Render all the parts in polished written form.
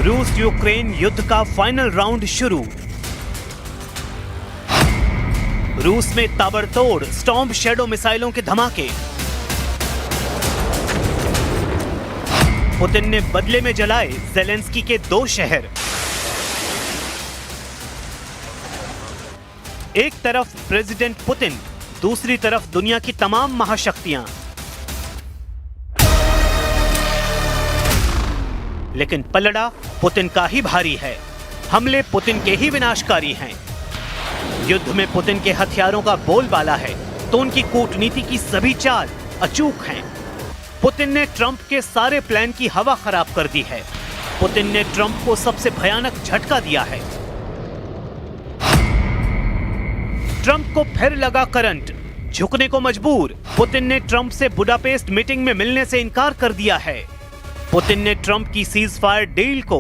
रूस यूक्रेन युद्ध का फाइनल राउंड शुरू। रूस में ताबड़तोड़ स्टॉर्म शैडो मिसाइलों के धमाके। पुतिन ने बदले में जलाए ज़ेलेंस्की के 2 शहर। एक तरफ प्रेसिडेंट पुतिन, दूसरी तरफ दुनिया की तमाम महाशक्तियां। लेकिन पलड़ा पुतिन का ही भारी है। हमले पुतिन के ही विनाशकारी हैं। युद्ध में पुतिन के हथियारों का बोलबाला है तो उनकी कूटनीति की सभी चाल अचूक हैं। पुतिन ने ट्रंप के सारे प्लान की हवा खराब कर दी है। पुतिन ने ट्रंप को सबसे भयानक झटका दिया है। ट्रंप को फिर लगा करंट, झुकने को मजबूर। पुतिन ने ट्रंप से बुडापेस्ट मीटिंग में मिलने से इनकार कर दिया है। पुतिन ने ट्रंप की सीज फायर डील को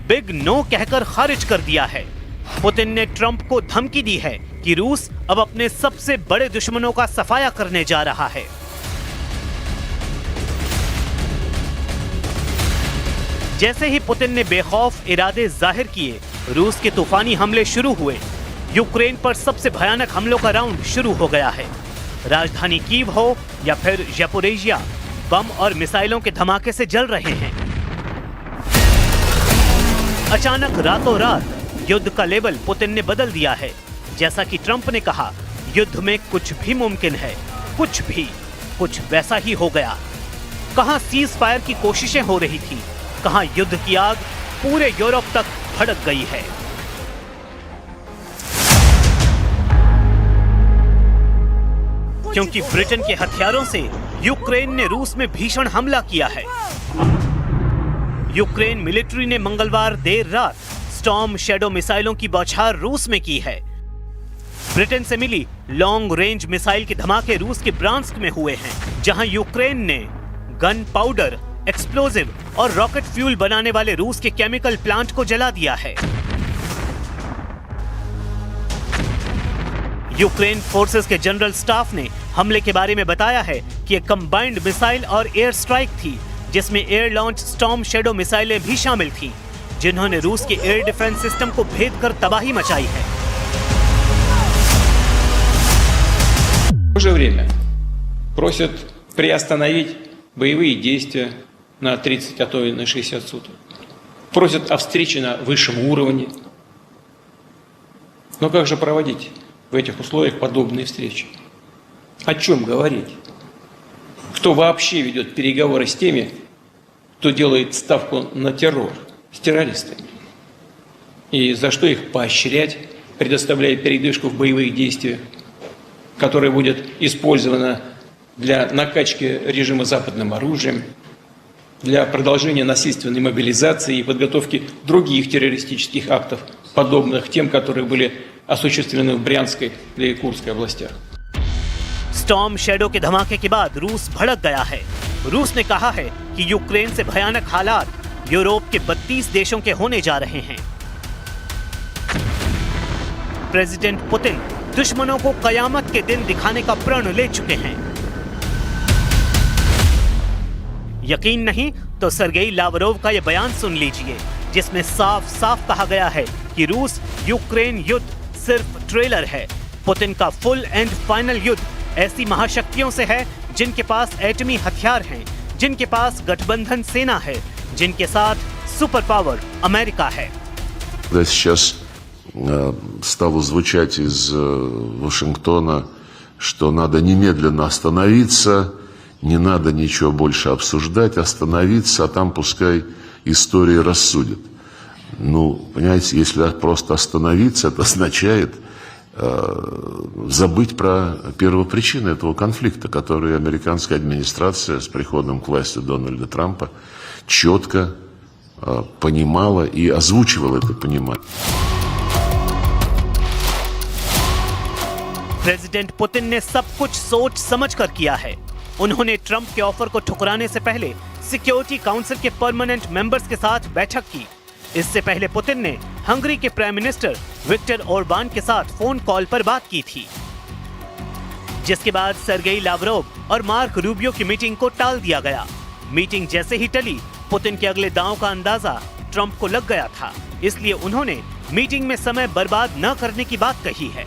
बिग नो कहकर खारिज कर दिया है। पुतिन ने ट्रंप को धमकी दी है कि रूस अब अपने सबसे बड़े दुश्मनों का सफाया करने जा रहा है। जैसे ही पुतिन ने बेखौफ इरादे जाहिर किए, रूस के तूफानी हमले शुरू हुए। यूक्रेन पर सबसे भयानक हमलों का राउंड शुरू हो गया है। राजधानी कीव हो या फिर ज़पोरिज़िया, बम और मिसाइलों के धमाके से जल रहे हैं। अचानक रातों रात युद्ध का लेवल पुतिन ने बदल दिया है। जैसा कि ट्रंप ने कहा, युद्ध में कुछ भी मुमकिन है। कुछ वैसा ही हो गया। कहां सीज फायर की कोशिशें हो रही थी, कहां युद्ध की आग पूरे यूरोप तक भड़क गई है। क्योंकि ब्रिटेन के हथियारों से यूक्रेन ने रूस में भीषण हमला किया है। यूक्रेन मिलिट्री ने मंगलवार देर रात स्टॉर्म शैडो मिसाइलों की बौछार रूस में की है। ब्रिटेन से मिली लॉन्ग रेंज मिसाइल के धमाके रूस के ब्रांस्क में हुए हैं, जहां यूक्रेन ने गन पाउडर, एक्सप्लोजिव और रॉकेट फ्यूल बनाने वाले रूस के केमिकल प्लांट को जला दिया है। यूक्रेन फोर्सेस के जनरल स्टाफ ने हमले के बारे में बताया है कि एक कंबाइंड मिसाइल और एयर स्ट्राइक थी, जिसमें एयर लॉन्च स्टॉर्म शैडो मिसाइलें भी शामिल थीं, जिन्होंने रूस के एयर डिफेंस सिस्टम को भेद कर तबाही मचाई है। В то же время просят приостановить боевые действия на 30, а то и на 60 суток. Просят о встрече на высшем уровне. Но как же проводить в этих условиях подобные встречи? О чем говорить? Кто вообще ведет переговоры с теми, кто делает ставку на террор, с террористами? И за что их поощрять, предоставляя передышку в боевых действиях, которая будет использована для накачки режима западным оружием, для продолжения насильственной мобилизации и подготовки других террористических актов, подобных тем, которые были осуществлены в Брянской и Курской областях. स्टॉर्म शैडो के धमाके के बाद रूस भड़क गया है। रूस ने कहा है कि यूक्रेन से भयानक हालात यूरोप के 32 देशों के होने जा रहे हैं। प्रेसिडेंट पुतिन दुश्मनों को कयामत के दिन दिखाने का प्रण ले चुके हैं। यकीन नहीं तो सर्गेई लावरोव का यह बयान सुन लीजिए, जिसमें साफ साफ कहा गया है कि रूस यूक्रेन युद्ध सिर्फ ट्रेलर है। पुतिन का फुल एंड फाइनल युद्ध ऐसी महाशक्तियों से है जिनके पास एटमी हथियार हैं, जिनके पास गठबंधन सेना है, जिनके साथ सुपर पावर अमेरिका है। Сейчас стало звучать из Вашингтона, что надо немедленно остановиться, не надо ничего больше обсуждать, остановиться, а там пускай история рассудит. Ну, понимаете, если просто остановиться, это означает забыть про первопричины этого конфликта, который американская администрация с приходом к власти Дональда Трампа четко понимала и озвучивала это понимание. प्रेसिडेंट पुतिन ने सब कुछ सोच समझ कर किया है। उन्होंने ट्रंप के ऑफर को ठुकराने से पहले सिक्योरिटी काउंसिल के परमानेंट मेंबर्स के साथ बैठक की। इससे पहले पुतिन ने हंगरी के प्राइम मिनिस्टर विक्टर ओरबान के साथ फोन कॉल पर बात की थी, जिसके बाद सर्गेई लावरोव और मार्क रूबियो की मीटिंग को टाल दिया गया। मीटिंग जैसे ही टली, पुतिन के अगले दांव का अंदाजा ट्रंप को लग गया था, इसलिए उन्होंने मीटिंग में समय बर्बाद न करने की बात कही है।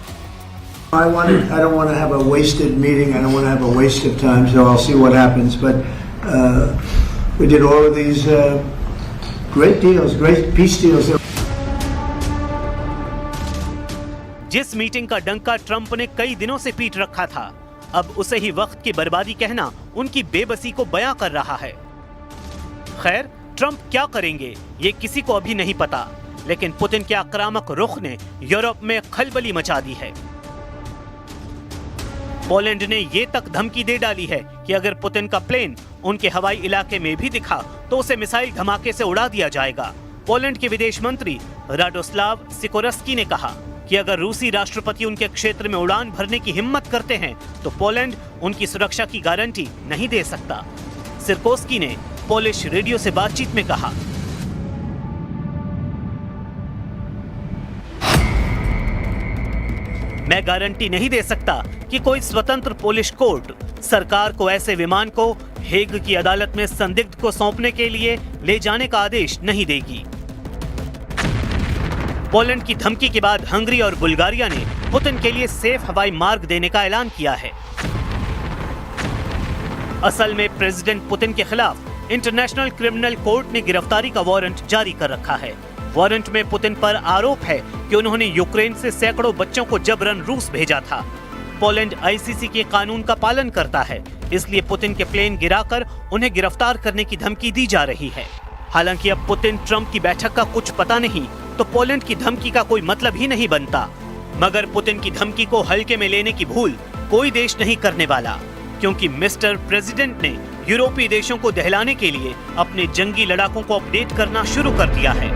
I don't want to have a wasted meeting. I don't want to have a waste of time. So I'll see what happens. But we did all of these great deals, great peace deals. जिस meeting का डंका Trump ने कई दिनों से पीट रखा था, अब उसे ही वक्त की बर्बादी कहना उनकी बेबसी को बयां कर रहा है। खैर, ट्रंप क्या करेंगे ये किसी को अभी नहीं पता, लेकिन पुतिन के आक्रामक रुख ने यूरोप में खलबली मचा दी है। पोलैंड ने ये तक धमकी दे डाली है कि अगर पुतिन का प्लेन उनके हवाई इलाके में भी दिखा तो उसे मिसाइल धमाके से उड़ा दिया जाएगा। पोलैंड के विदेश मंत्री राडोस्लाव सिकोरस्की ने कहा कि अगर रूसी राष्ट्रपति उनके क्षेत्र में उड़ान भरने की हिम्मत करते हैं तो पोलैंड उनकी सुरक्षा की गारंटी नहीं दे सकता। सिकोरस्की ने पोलिश रेडियो से बातचीत में कहा, मैं गारंटी नहीं दे सकता कि कोई स्वतंत्र पोलिश कोर्ट सरकार को ऐसे विमान को हेग की अदालत में संदिग्ध को सौंपने के लिए ले जाने का आदेश नहीं देगी। पोलैंड की धमकी के बाद हंगरी और बुल्गारिया ने पुतिन के लिए सेफ हवाई मार्ग देने का ऐलान किया है। असल में प्रेसिडेंट पुतिन के खिलाफ इंटरनेशनल क्रिमिनल कोर्ट ने गिरफ्तारी का वारंट जारी कर रखा है। वारंट में पुतिन पर आरोप है कि उन्होंने यूक्रेन से सैकड़ों बच्चों को जबरन रूस भेजा था। पोलैंड आईसीसी के कानून का पालन करता है, इसलिए पुतिन के प्लेन गिराकर उन्हें गिरफ्तार करने की धमकी दी जा रही है। हालांकि अब पुतिन ट्रंप की बैठक का कुछ पता नहीं तो पोलैंड की धमकी का कोई मतलब ही नहीं बनता। मगर पुतिन की धमकी को हल्के में लेने की भूल कोई देश नहीं करने वाला, क्योंकि मिस्टर प्रेसिडेंट ने यूरोपीय देशों को दहलाने के लिए अपने जंगी लड़ाकों को अपडेट करना शुरू कर दिया है।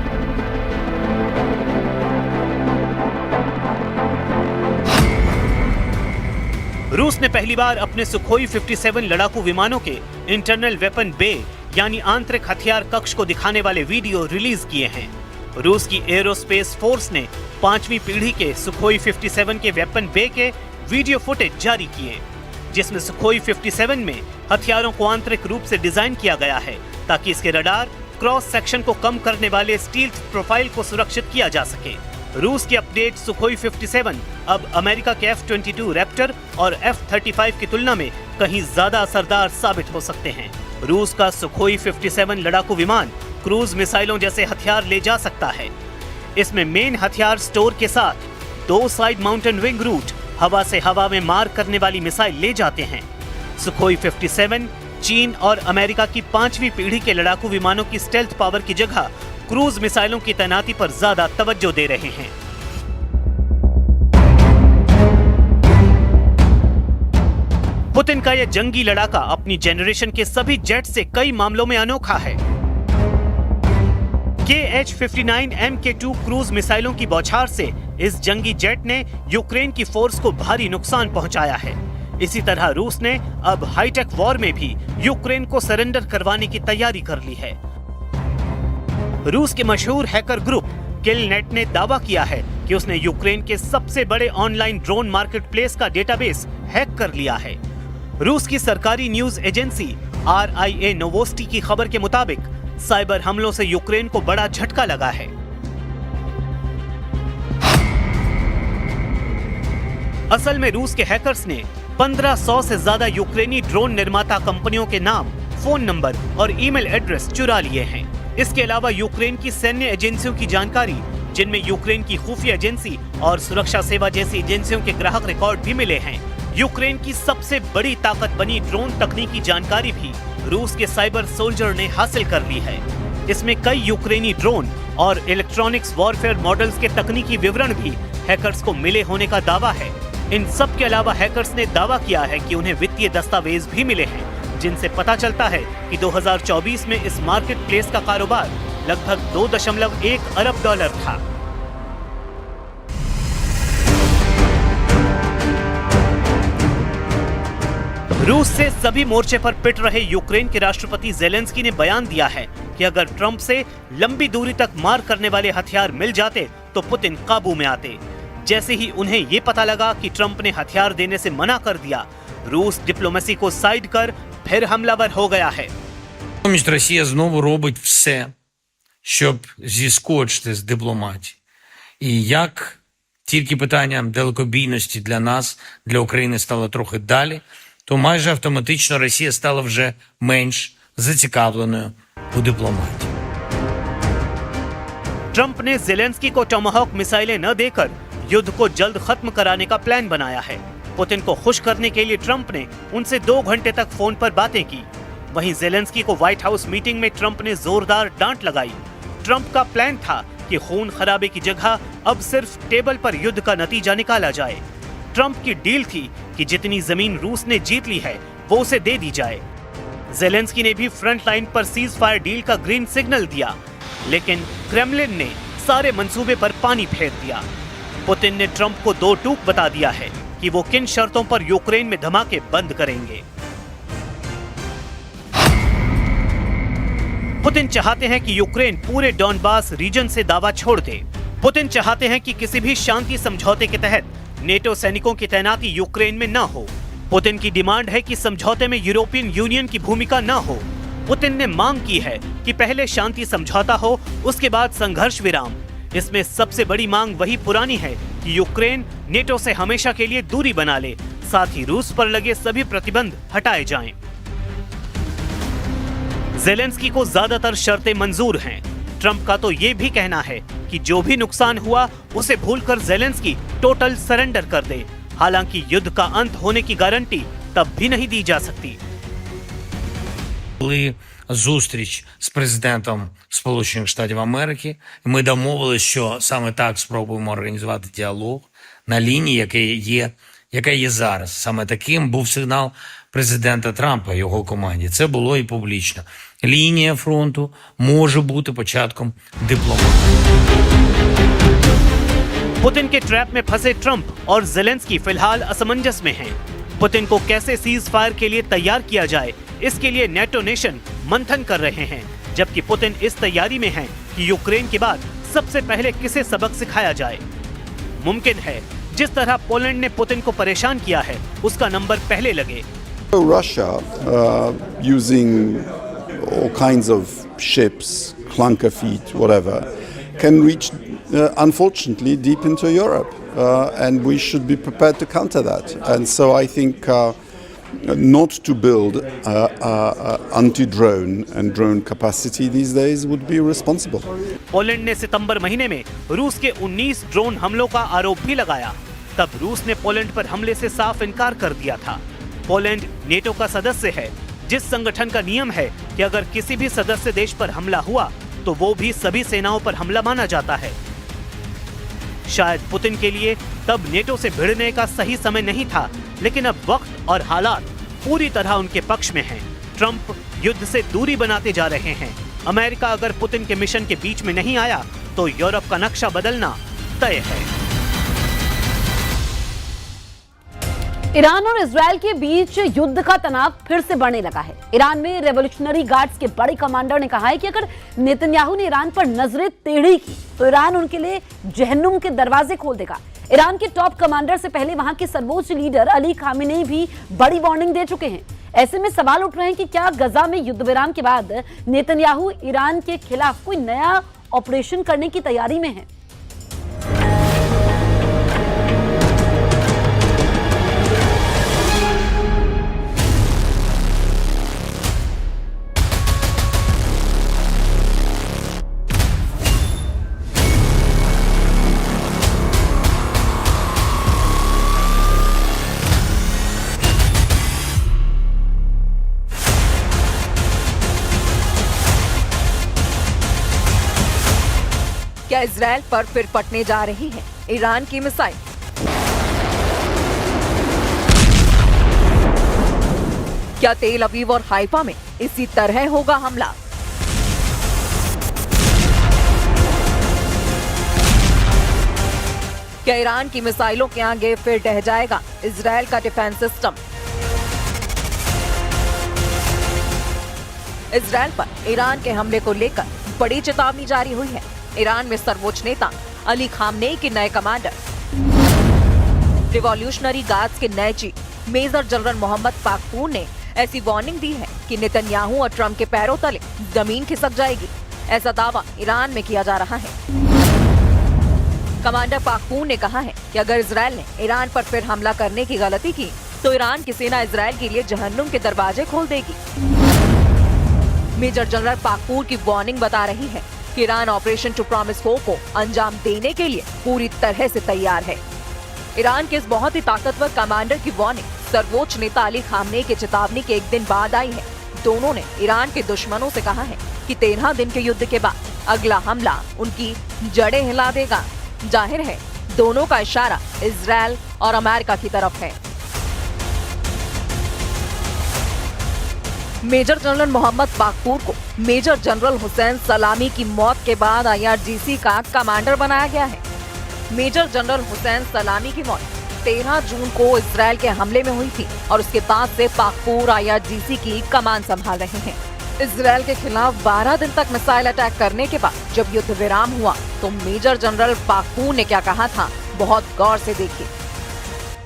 रूस ने पहली बार अपने सुखोई 57 लड़ाकू विमानों के इंटरनल वेपन बे यानी आंतरिक हथियार कक्ष को दिखाने वाले वीडियो रिलीज किए हैं। रूस की एरोस्पेस फोर्स ने 5वीं पीढ़ी के सुखोई 57 के वेपन बे के वीडियो फुटेज जारी किए, जिसमें सुखोई 57 में हथियारों को आंतरिक रूप से डिजाइन किया गया है ताकि इसके रडार क्रॉस सेक्शन को कम करने वाले स्टील्थ प्रोफाइल को सुरक्षित किया जा सके। रूस के अपडेट सुखोई 57 अब अमेरिका के F-22 रैप्टर और F-35 की तुलना में कहीं ज्यादा असरदार साबित हो सकते हैं। रूस का सुखोई 57 लड़ाकू विमान क्रूज मिसाइलों जैसे हथियार ले जा सकता है। इसमें मेन हथियार स्टोर के साथ 2 साइड माउंटेन विंग रूट हवा से हवा में मार करने वाली मिसाइल ले जाते हैं। सुखोई 57 चीन और अमेरिका की 5वीं पीढ़ी के लड़ाकू विमानों की स्टेल्थ पावर की जगह क्रूज मिसाइलों की तैनाती पर ज्यादा तवज्जो दे रहे हैं। पुतिन का यह जंगी लड़ाका अपनी जेनरेशन के सभी जेट से कई मामलों में अनोखा है। KH-59 MK2 क्रूज मिसाइलों की बौछार से इस जंगी जेट ने यूक्रेन की फोर्स को भारी नुकसान पहुंचाया है। इसी तरह रूस ने अब हाईटेक वॉर में भी यूक्रेन को सरेंडर करवाने की तैयारी कर ली है। रूस के मशहूर हैकर ग्रुप किलनेट ने दावा किया है कि उसने यूक्रेन के सबसे बड़े ऑनलाइन ड्रोन मार्केटप्लेस का डेटाबेस हैक कर लिया है। रूस की सरकारी न्यूज एजेंसी RIA नोवोस्टी की खबर के मुताबिक साइबर हमलों से यूक्रेन को बड़ा झटका लगा है। असल में रूस के हैकर्स ने 1500 से ज्यादा यूक्रेनी ड्रोन निर्माता कंपनियों के नाम, फोन नंबर और ईमेल एड्रेस चुरा लिए हैं। इसके अलावा यूक्रेन की सैन्य एजेंसियों की जानकारी, जिनमें यूक्रेन की खुफिया एजेंसी और सुरक्षा सेवा जैसी एजेंसियों के ग्राहक रिकॉर्ड भी मिले हैं। यूक्रेन की सबसे बड़ी ताकत बनी ड्रोन तकनीकी जानकारी भी रूस के साइबर सोल्जर ने हासिल कर ली है। इसमें कई यूक्रेनी ड्रोन और इलेक्ट्रॉनिक्स वॉरफेयर मॉडल्स के तकनीकी विवरण भी हैकर्स को मिले होने का दावा है। इन सब के अलावा हैकर्स ने दावा किया है कि उन्हें वित्तीय दस्तावेज भी मिले हैं, जिनसे पता चलता है कि 2024 में इस मार्केट प्लेस का कारोबार लगभग $2.1 अरब था। रूस से सभी मोर्चे पर पिट रहे यूक्रेन के राष्ट्रपति जेलेंस्की ने बयान दिया है कि अगर ट्रंप से लंबी दूरी तक मार करने वाले हथियार मिल जाते तो पुतिन काबू में आते। जैसे ही उन्हें ये पता लगा कि ट्रंप ने हथियार देने से मना कर दिया, रूस डिप्लोमेसी को साइड कर फिर हमलावर हो गया है। Росія знову робить все, щоб зіскочити з дипломатії. І як тільки питання далекобійності для нас, для України стало трохи далі, то майже автоматично Росія стала вже менш зацікавленою у дипломатії. ट्रंप ने जेलेंस्की को टोमाहॉक मिसाइलें न देकर युद्ध को जल्द खत्म कराने का प्लान बनाया है। पुतिन को खुश करने के लिए ट्रंप ने उनसे 2 घंटे तक फोन पर बातें की। वहीं जेलेंस्की को व्हाइट हाउस मीटिंग में ट्रंप ने जोरदार डांट लगाई। ट्रंप का प्लान था कि खून खराबे की जगह अब सिर्फ टेबल पर युद्ध का नतीजा निकाला जाए। ट्रंप की डील थी कि जितनी जमीन रूस ने जीत ली है वो उसे दे दी जाए। जेलेंस्की ने भी फ्रंट लाइन पर सीज फायर डील का ग्रीन सिग्नल दिया, लेकिन क्रेमलिन ने सारे मंसूबे पर पानी फेर दिया। पुतिन ने ट्रंप को 2 टूक बता दिया है कि वो किन शर्तों पर यूक्रेन में धमाके बंद करेंगे। पुतिन चाहते हैं कि यूक्रेन पूरे डॉनबास रीजन से दावा छोड़ दे। पुतिन चाहते हैं कि किसी भी शांति समझौते के तहत नेटो सैनिकों की तैनाती यूक्रेन में न हो। पुतिन की डिमांड है कि समझौते में यूरोपियन यूनियन की भूमिका न हो। पुतिन ने मांग की है कि पहले शांति समझौता हो, उसके बाद संघर्ष विराम। इसमें सबसे बड़ी मांग वही पुरानी है कि यूक्रेन नेटो से हमेशा के लिए दूरी बना ले, साथ ही रूस पर लगे सभी प्रतिबंध हटाए जाएं। जेलेंस्की को ज्यादातर शर्तें मंजूर हैं। ट्रंप का तो ये भी कहना है कि जो भी नुकसान हुआ उसे भूलकर जेलेंस्की टोटल सरेंडर कर दे। हालांकि युद्ध का अंत होने की गारंटी तब भी नहीं दी जा सकती। Були зустріч з президентом Сполучених Штатів Америки. Ми домовилися, що саме так спробуємо організувати діалог на лінії, яка є зараз. Саме таким був сигнал президента Трампа і його команді. Це було і публічно. Лінія фронту може бути початком дипломатії. पुतिन के ट्रैप में फंसे ट्रंप और जेलेंस्की फिलहाल असमंजस में हैं। पुतिन को कैसे सीज फायर के लिए तैयार किया जाए, इसके लिए नेटो नेशन मंथन कर रहे हैं, जबकि पुतिन इस तैयारी में हैं कि यूक्रेन के बाद सबसे पहले किसे सबक सिखाया जाए। मुमकिन है जिस तरह पोलैंड ने पुतिन को परेशान किया है उसका नंबर पहले लगे। Russia, using all kinds of ships, clunker feet, whatever, can reach, unfortunately, deep into Europe. And we should be prepared to counter that. And so I think not to build anti-drone and drone capacity these days would be responsible. Poland ने सितंबर महीने में रूस के 19 drone हमलों का आरोप भी लगाया। तब रूस ने पोलैंड पर हमले से साफ इनकार कर दिया था। पोलैंड नेटो का सदस्य है, जिस संगठन का नियम है कि अगर किसी भी सदस्य देश पर हमला हुआ तो वो भी सभी सेनाओं पर हमला माना जाता है। शायद पुतिन के लिए तब नेटो से भिड़ने का सही समय नहीं था, लेकिन अब वक्त और हालात पूरी तरह उनके पक्ष में हैं। ट्रंप युद्ध से दूरी बनाते जा रहे हैं। अमेरिका अगर पुतिन के मिशन के बीच में नहीं आया तो यूरोप का नक्शा बदलना तय है। ईरान और इजरायल के बीच युद्ध का तनाव फिर से बढ़ने लगा है। ईरान में रेवोल्यूशनरी गार्ड्स के बड़े कमांडर ने कहा है कि अगर नेतन्याहू ने ईरान पर नजरें टेढ़ी की तो ईरान उनके लिए जहन्नुम के दरवाजे खोल देगा। ईरान के टॉप कमांडर से पहले वहां के सर्वोच्च लीडर अली खामेनेई भी बड़ी वार्निंग दे चुके हैं। ऐसे में सवाल उठ रहे हैं कि क्या गजा में युद्ध विराम के बाद नेतन्याहू ईरान के खिलाफ कोई नया ऑपरेशन करने की तैयारी में है। क्या इजरायल पर फिर पटने जा रही है ईरान की मिसाइल? क्या तेल अवीव और हाइफा में इसी तरह होगा हमला? क्या ईरान की मिसाइलों के आगे फिर ढह जाएगा इजरायल का डिफेंस सिस्टम? इजरायल पर ईरान के हमले को लेकर बड़ी चेतावनी जारी हुई है। ईरान में सर्वोच्च नेता अली खामनेई के नए कमांडर, रिवॉल्यूशनरी गार्ड्स के नए chief major general Mohammad Pakpour ने ऐसी वार्निंग दी है कि नेतन्याहू और ट्रंप के पैरों तले जमीन खिसक जाएगी। ऐसा दावा ईरान में किया जा रहा है। कमांडर पाकपून ने कहा है कि अगर इजराइल ने ईरान पर फिर हमला करने की गलती की तो ईरान की सेना इजराइल के लिए जहन्नुम के दरवाजे खोल देगी। मेजर जनरल पाकपून की वार्निंग बता रही है कि ईरान ऑपरेशन टू प्रॉमिस 4 को अंजाम देने के लिए पूरी तरह से तैयार है। ईरान के इस बहुत ही ताकतवर कमांडर की वार्निंग सर्वोच्च नेता अली खामनेई की चेतावनी के एक दिन बाद आई है। दोनों ने ईरान के दुश्मनों से कहा है कि 13 दिन के युद्ध के बाद अगला हमला उनकी जड़ें हिला देगा। जाहिर है दोनों का इशारा इजराइल और अमेरिका की तरफ है। मेजर जनरल मोहम्मद पाकपूर को मेजर जनरल हुसैन सलामी की मौत के बाद IRGC का कमांडर बनाया गया है। मेजर जनरल हुसैन सलामी की मौत 13 जून को इजराइल के हमले में हुई थी और उसके बाद से पाकपूर IRGC की कमान संभाल रहे हैं। इजराइल के खिलाफ 12 दिन तक मिसाइल अटैक करने के बाद जब युद्ध विराम हुआ तो मेजर जनरल पाकपूर ने क्या कहा था, बहुत गौर से देखिए।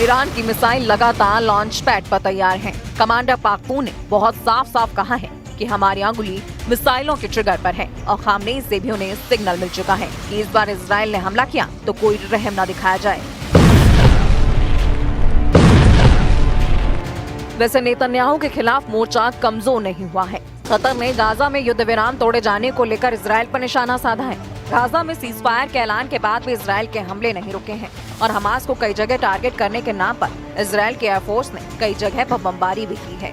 ईरान की मिसाइल लगातार लॉन्च पैड पर तैयार हैं। कमांडर पाकपून ने बहुत साफ कहा है कि हमारी अंगुली मिसाइलों के ट्रिगर पर है और खामनेई से भी उन्हें सिग्नल मिल चुका है कि इस बार इजराइल ने हमला किया तो कोई रहम न दिखाया जाए। वैसे नेतन्याहू के खिलाफ मोर्चा कमजोर नहीं हुआ है। कतर ने गाजा में युद्ध विराम तोड़े जाने को लेकर इजराइल पर निशाना साधा है। गाजा में सीजफायर के ऐलान के बाद भी इजराइल के हमले नहीं रुके हैं और हमास को कई जगह टारगेट करने के नाम पर इजराइल के एयरफोर्स ने कई जगह पर बमबारी भी की है।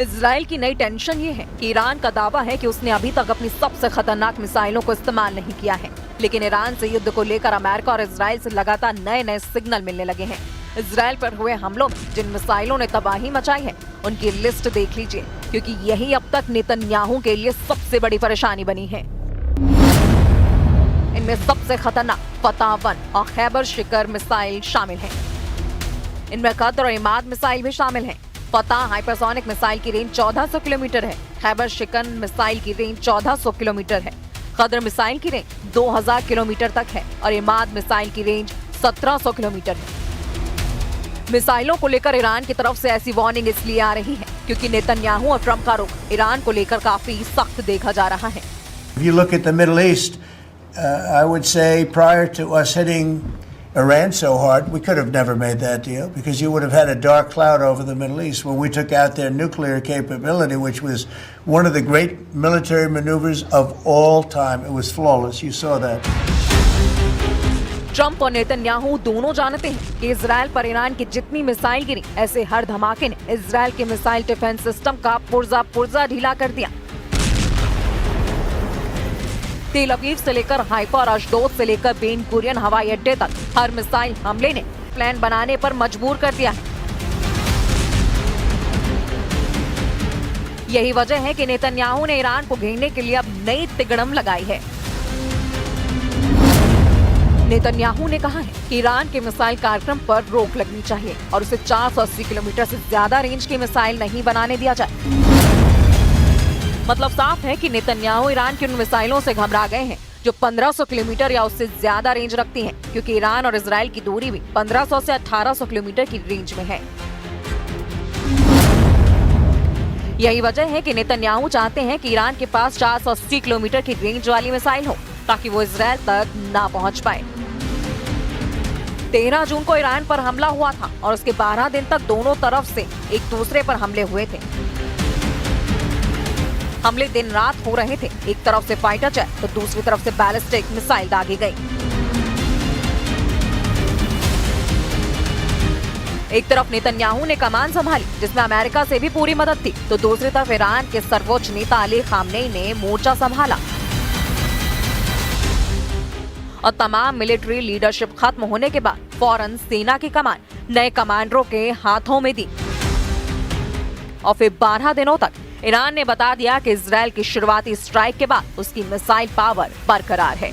इजराइल की नई टेंशन ये है कि ईरान का दावा है कि उसने अभी तक अपनी सबसे खतरनाक मिसाइलों को इस्तेमाल नहीं किया है, लेकिन ईरान से युद्ध को लेकर अमेरिका और इजराइल से लगातार नए सिग्नल मिलने लगे हैं। इजराइल पर हुए हमलों में जिन मिसाइलों ने तबाही मचाई है उनकी लिस्ट देख लीजिए, क्योंकि यही अब तक नेतन्याहू के लिए सबसे बड़ी परेशानी बनी है। इनमें सबसे खतरनाक फतह 1 और खैबर शिकर मिसाइल शामिल हैं। इनमें कद्र और इमाद मिसाइल भी शामिल हैं। फतह हाइपरसोनिक मिसाइल की रेंज 1400 किलोमीटर है। खैबर शिकन मिसाइल की रेंज 1400 किलोमीटर है। कद्र मिसाइल की रेंज 2000 किलोमीटर तक है और इमाद मिसाइल की रेंज 1700 किलोमीटर है। मिसाइलों को लेकर ईरान की तरफ से ऐसी वार्निंग इसलिए आ रही है क्योंकि नेतन्याहू और ट्रंप का रुख ईरान को लेकर काफी सख्त देखा जा रहा है। If you look at the Middle East, I would say prior to us hitting Iran so hard, we could have never made that deal because you would have had a dark cloud over the Middle East when we took out their nuclear capability, which was one of the great military maneuvers of all time. It was flawless. You saw that. Trump और Netanyahu दोनों जानते हैं कि Israel पर Iran की जितनी missile गिरी, ऐसे हर धमाके ने इजराइल के मिसाइल डिफेंस सिस्टम का पुर्जा ढीला कर दिया। तेल अवीव से लेकर हाइफा और अशदोद से लेकर बेन गुरियन हवाई अड्डे तक हर मिसाइल हमले ने प्लान बनाने पर मजबूर कर दिया है। यही वजह है कि नेतन्याहू ने ईरान को घेरने के लिए अब नई तिगड़म लगाई है। नेतन्याहू ने कहा है कि ईरान के मिसाइल कार्यक्रम पर रोक लगनी चाहिए और उसे 480 किलोमीटर से ज्यादा रेंज की मिसाइल नहीं बनाने दिया जाए। मतलब साफ है कि नेतन्याहू ईरान की उन मिसाइलों से घबरा गए हैं जो 1500 किलोमीटर या उससे ज्यादा रेंज रखती हैं, क्योंकि ईरान और इजराइल की दूरी भी 1500 से 1800 किलोमीटर की रेंज में है। यही वजह है कि नेतन्याहू चाहते हैं कि ईरान के पास 480 किलोमीटर की रेंज वाली मिसाइल हो ताकि वो इजराइल तक ना पहुंच पाए। 13 जून को ईरान पर हमला हुआ था और उसके 12 दिन तक दोनों तरफ से एक दूसरे पर हमले हुए थे। हमले दिन रात हो रहे थे। एक तरफ से फाइटर जेट तो दूसरी तरफ से बैलिस्टिक मिसाइल दागी गई। एक तरफ नेतन्याहू ने कमान संभाली, जिसमें अमेरिका से भी पूरी मदद थी, तो दूसरी तरफ ईरान के सर्वोच्च नेता अली खामनेई ने मोर्चा संभाला और तमाम मिलिट्री लीडरशिप खत्म होने के बाद फौरन सेना की कमान नए कमांडरों के हाथों में दी। और फिर 12 दिनों तक ईरान ने बता दिया कि इजराइल की शुरुआती स्ट्राइक के बाद उसकी मिसाइल पावर बरकरार है।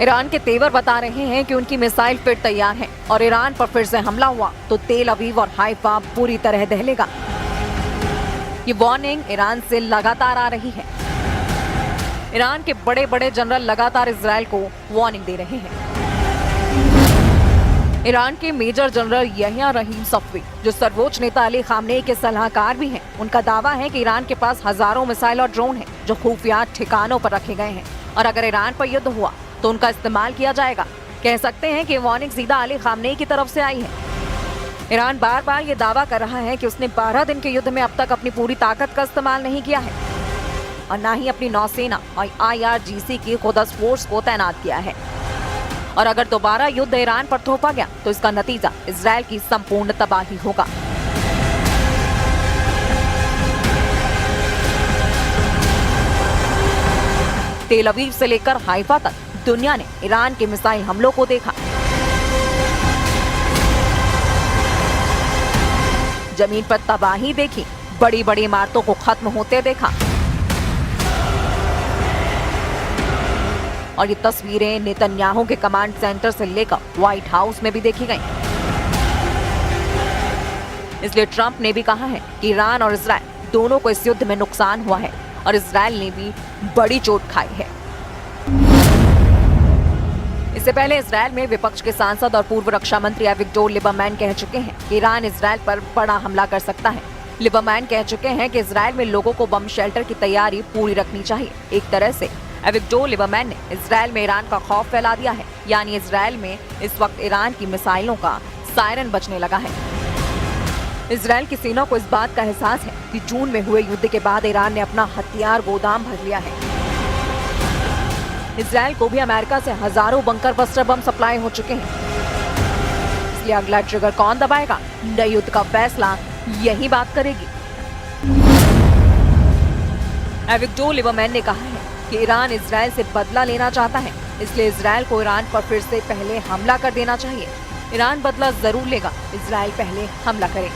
ईरान के तेवर बता रहे हैं कि उनकी मिसाइल फिर तैयार है और ईरान पर फिर से हमला हुआ तो तेल अवीव और हाइफा पूरी तरह दहलेगा। ये वार्निंग ईरान से लगातार आ रही है। ईरान के बड़े बड़े जनरल लगातार इजराइल को वार्निंग दे रहे हैं। ईरान के मेजर जनरल यहिया रहीम सफवी, जो सर्वोच्च नेता अली खामनेई के सलाहकार भी हैं, उनका दावा है कि ईरान के पास हजारों मिसाइल और ड्रोन हैं जो खुफिया ठिकानों पर रखे गए हैं और अगर ईरान पर युद्ध हुआ तो उनका इस्तेमाल किया जाएगा। कह सकते हैं कि वार्निंग सीधा अली खामनेई की तरफ से आई है। ईरान बार बार ये दावा कर रहा है कि उसने 12 दिन के युद्ध में अब तक अपनी पूरी ताकत का इस्तेमाल नहीं किया है और न ही अपनी नौसेना और IRGC की खुदस फोर्स को तैनात किया है। और अगर दोबारा युद्ध ईरान पर थोपा गया तो इसका नतीजा इजराइल की संपूर्ण तबाही होगा। तेल अवीव से लेकर हाइफा तक दुनिया ने ईरान के मिसाइल हमलों को देखा। जमीन पर तबाही देखी, बड़ी बड़ी इमारतों को खत्म होते देखा और ये तस्वीरें नेतन्याहू के कमांड सेंटर से लेकर व्हाइट हाउस में भी देखी गई। इसलिए ट्रंप ने भी कहा है कि ईरान और इजराइल दोनों को इस युद्ध में नुकसान हुआ है और इजराइल ने भी बड़ी चोट खाई है। इससे पहले इजराइल में विपक्ष के सांसद और पूर्व रक्षा मंत्री एविगडोर लिबरमैन कह चुके हैं कि ईरान इजराइल पर बड़ा हमला कर सकता है। लिबरमैन कह चुके हैं कि इजराइल में लोगों को बम शेल्टर की तैयारी पूरी रखनी चाहिए। एक तरह से एविगडोर लिबरमैन ने इजराइल में ईरान का खौफ फैला दिया है, यानी इजराइल में इस वक्त ईरान की मिसाइलों का सायरन बजने लगा है। इजराइल की सेना को इस बात का एहसास है कि जून में हुए युद्ध के बाद ईरान ने अपना हथियार गोदाम भर लिया है। इजराइल को भी अमेरिका से हजारों बंकर बस्टर बम सप्लाई हो चुके हैं। इसलिए अगला ट्रिगर कौन दबाएगा, नए युद्ध का फैसला यही बात करेगी। एविगडोर लिबरमैन ने कहा है कि ईरान इजराइल से बदला लेना चाहता है, इसलिए इजराइल को ईरान पर फिर से पहले हमला कर देना चाहिए। ईरान बदला जरूर लेगा, इजराइल पहले हमला करे।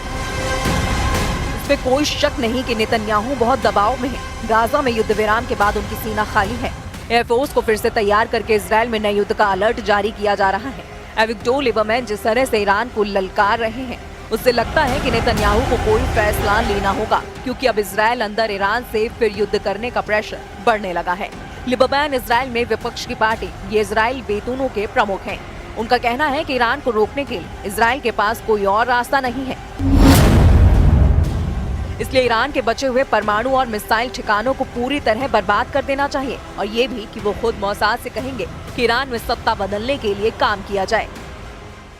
इसमें कोई शक नहीं कि नेतन्याहू बहुत दबाव में है। गाजा में युद्ध विराम के बाद उनकी सीना खाली है। एयरफोर्स को फिर से तैयार करके इजराइल में नए युद्ध का अलर्ट जारी किया जा रहा है। एविगडोर लिबरमैन जिस तरह से ईरान को ललकार रहे हैं, उससे लगता है कि नेतन्याहू को कोई फैसला लेना होगा, क्योंकि अब इजराइल अंदर ईरान से फिर युद्ध करने का प्रेशर बढ़ने लगा है। लिबरमैन इजराइल में विपक्ष की पार्टी ये इजराइल बेतूनों के प्रमुख हैं। उनका कहना है कि ईरान को रोकने के लिए इजराइल के पास कोई और रास्ता नहीं है। इसलिए ईरान के बचे हुए परमाणु और मिसाइल ठिकानों को पूरी तरह बर्बाद कर देना चाहिए और ये भी कि वो खुद मोसाद से कहेंगे कि ईरान में सत्ता बदलने के लिए काम किया जाए।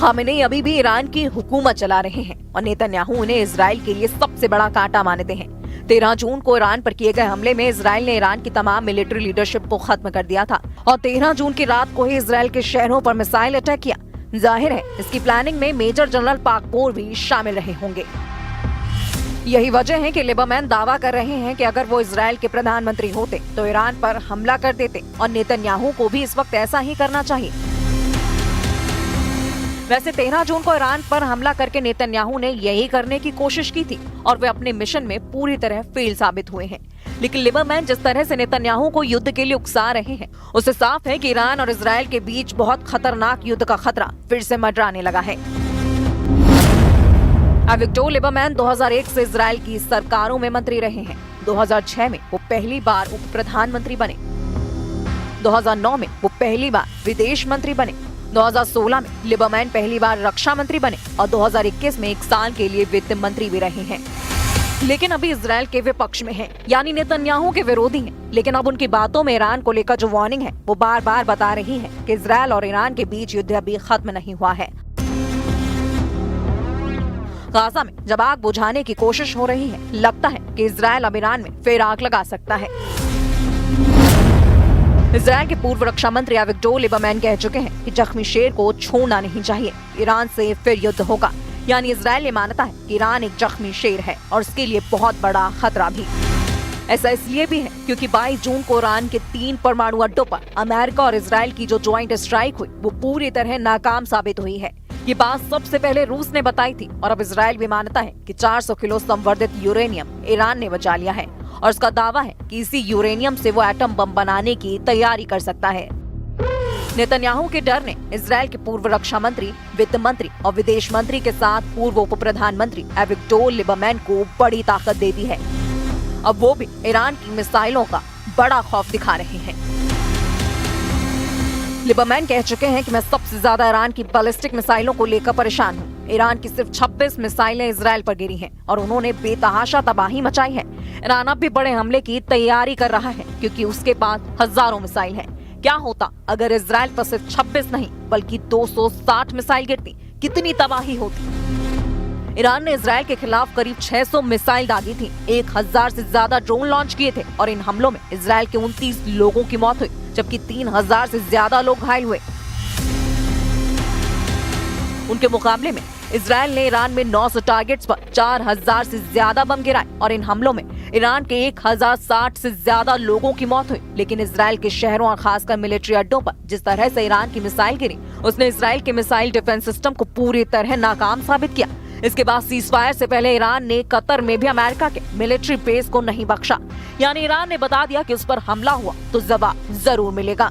खामेनेई अभी भी ईरान की हुकूमत चला रहे हैं और नेतन्याहू उन्हें इजराइल के लिए सबसे बड़ा कांटा मानते हैं। 13 जून को ईरान पर किए गए हमले में इजराइल ने ईरान की तमाम मिलिट्री लीडरशिप को खत्म कर दिया था और 13 जून की रात को ही इजराइल के शहरों पर मिसाइल अटैक किया। जाहिर है इसकी प्लानिंग में मेजर जनरल पाकपोर भी शामिल रहे होंगे। यही वजह है कि लिबरमैन दावा कर रहे हैं कि अगर वो इजराइल के प्रधानमंत्री होते तो ईरान पर हमला कर देते और नेतन्याहू को भी इस वक्त ऐसा ही करना चाहिए। वैसे 13 जून को ईरान पर हमला करके नेतन्याहू ने यही करने की कोशिश की थी और वे अपने मिशन में पूरी तरह फेल साबित हुए हैं। लेकिन लिबरमैन जिस तरह से नेतन्याहू को युद्ध के लिए उकसा रहे हैं, उससे साफ है कि ईरान और इजराइल के बीच बहुत खतरनाक युद्ध का खतरा फिर से मंडराने लगा है। एविगडोर लिबरमैन 2001 से इजराइल की सरकारों में मंत्री रहे हैं। 2006 में वो पहली बार उप प्रधानमंत्री बने। 2009 में वो पहली बार विदेश मंत्री बने। 2016 में लिबरमैन पहली बार रक्षा मंत्री बने और 2021 में 1 साल के लिए वित्त मंत्री भी रहे हैं। लेकिन अभी इजराइल के विपक्ष में हैं, यानी नेतन्याहू के विरोधी हैं। लेकिन अब उनकी बातों में ईरान को लेकर जो वार्निंग है वो बार बार बता रही है कि इजराइल और ईरान के बीच युद्ध अभी खत्म नहीं हुआ है। गाजा में जब आग बुझाने की कोशिश हो रही है, लगता है कि इजराइल अब ईरान में फिर आग लगा सकता है। इजराइल के पूर्व रक्षा मंत्री एविगडोर लिबरमैन कह चुके हैं कि जख्मी शेर को छोड़ना नहीं चाहिए, ईरान से फिर युद्ध होगा। यानी इजराइल ये मानता है कि ईरान एक जख्मी शेर है और इसके लिए बहुत बड़ा खतरा भी। ऐसा इसलिए भी है क्योंकि 22 जून को ईरान के 3 परमाणु अड्डों पर अमेरिका और इजराइल की जो ज्वाइंट स्ट्राइक हुई वो पूरी तरह नाकाम साबित हुई है। ये बात सबसे पहले रूस ने बताई थी और अब इजराइल भी मानता है कि 400 किलो संवर्धित यूरेनियम ईरान ने बचा लिया है और उसका दावा है कि इसी यूरेनियम से वो एटम बम बनाने की तैयारी कर सकता है। नेतन्याहू के डर ने इजराइल के पूर्व रक्षा मंत्री, वित्त मंत्री और विदेश मंत्री के साथ पूर्व उप प्रधानमंत्री एविगडोर लिबरमैन को बड़ी ताकत दे दी है। अब वो भी ईरान की मिसाइलों का बड़ा खौफ दिखा रहे हैं। लिबरमैन कह चुके हैं कि मैं सबसे ज्यादा ईरान की बैलिस्टिक मिसाइलों को लेकर परेशान हूँ। ईरान की सिर्फ 26 मिसाइलें इजराइल पर गिरी हैं और उन्होंने बेतहाशा तबाही मचाई है। ईरान अब भी बड़े हमले की तैयारी कर रहा है क्योंकि उसके पास हजारों मिसाइल हैं। क्या होता अगर इजराइल पर सिर्फ 26 नहीं बल्कि 260 मिसाइल गिरती, कितनी तबाही होती। ईरान ने इजराइल के खिलाफ करीब 600 मिसाइल दागी थी, 1000 से ज्यादा ड्रोन लॉन्च किए थे और इन हमलों में इजराइल के 29 लोगों की मौत हुई जबकि 3000 से ज्यादा लोग घायल हुए। उनके मुकाबले में इजराइल ने ईरान में 900 टारगेट्स पर 4000 से ज्यादा बम गिराए और इन हमलों में ईरान के 1060 से ज्यादा लोगों की मौत हुई। लेकिन इजराइल के शहरों और खासकर मिलिट्री अड्डों पर जिस तरह से ईरान की मिसाइल गिरी, उसने इजराइल के मिसाइल डिफेंस सिस्टम को पूरी तरह नाकाम साबित किया। इसके बाद सीजफायर से पहले ईरान ने कतर में भी अमेरिका के मिलिट्री बेस को नहीं बख्शा। यानी ईरान ने बता दिया कि उस पर हमला हुआ तो जवाब जरूर मिलेगा।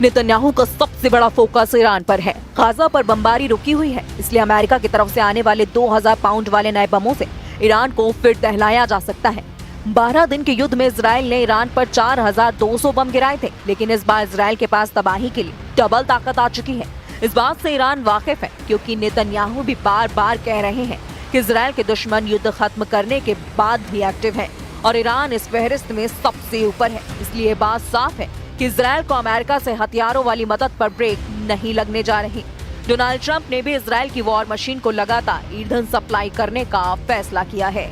नेतन्याहू का सबसे बड़ा फोकस ईरान पर है। गाजा पर बमबारी रुकी हुई है, इसलिए अमेरिका की तरफ से आने वाले 2000 पाउंड वाले नए बमों से ईरान को फिर दहलाया जा सकता है। 12 दिन के युद्ध में इजराइल ने ईरान पर 4200 बम गिराए थे, लेकिन इस बार इजराइल के पास तबाही के लिए डबल ताकत आ चुकी है। इस बात से ईरान वाकिफ है क्योंकि नेतन्याहू भी बार बार कह रहे हैं कि इजराइल के दुश्मन युद्ध खत्म करने के बाद भी एक्टिव है और ईरान इस फहरिस्त में सबसे ऊपर है। इसलिए बात साफ है कि इजराइल को अमेरिका से हथियारों वाली मदद पर ब्रेक नहीं लगने जा रही। डोनाल्ड ट्रंप ने भी इजराइल की वॉर मशीन को लगातार ईंधन सप्लाई करने का फैसला किया है।